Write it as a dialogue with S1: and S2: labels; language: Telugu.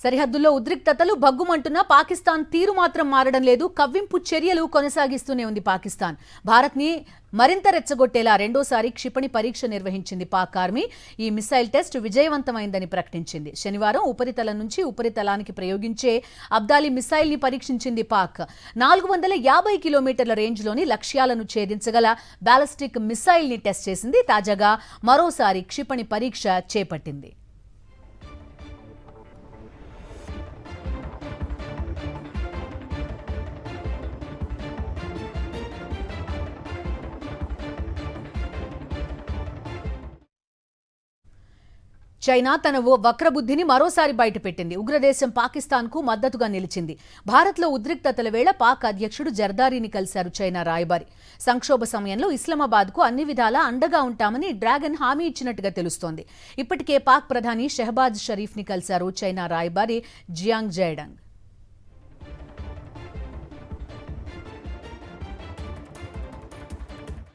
S1: సరిహద్దుల్లో ఉద్రిక్తతలు భగ్గుమంటున్న పాకిస్తాన్ తీరు మాత్రం మారడం లేదు. కవ్వింపు చర్యలు కొనసాగిస్తూనే ఉంది పాకిస్తాన్. భారత్ని మరింత రెచ్చగొట్టేలా రెండోసారి క్షిపణి పరీక్ష నిర్వహించింది పాక్ ఆర్మీ. ఈ మిసైల్ టెస్ట్ విజయవంతమైందని ప్రకటించింది. శనివారం ఉపరితలం నుంచి ఉపరితలానికి ప్రయోగించే అబ్దాలీ మిసైల్ ని పరీక్షించింది పాక్. 450 కిలోమీటర్ల రేంజ్లోని లక్ష్యాలను ఛేదించగల బాలిస్టిక్ మిసైల్ ని టెస్ట్ చేసింది. తాజాగా మరోసారి క్షిపణి పరీక్ష చేపట్టింది. చైనా తన వక్రబుద్ధిని మరోసారి బయటపెట్టింది. ఉగ్రదేశం పాకిస్తాన్కు మద్దతుగా నిలిచింది. భారత్లో ఉద్రిక్తతల వేళ పాక్ అధ్యక్షుడు జర్దారీని కలిశారు చైనా రాయబారి. సంక్షోభ సమయంలో ఇస్లామాబాద్కు అన్ని విధాలా అండగా ఉంటామని డ్రాగన్ హామీ ఇచ్చినట్టుగా తెలుస్తోంది. ఇప్పటికే పాక్ ప్రధాని షెహబాజ్ షరీఫ్ని కలిశారు చైనా రాయబారి జియాంగ్ జైడంగ్.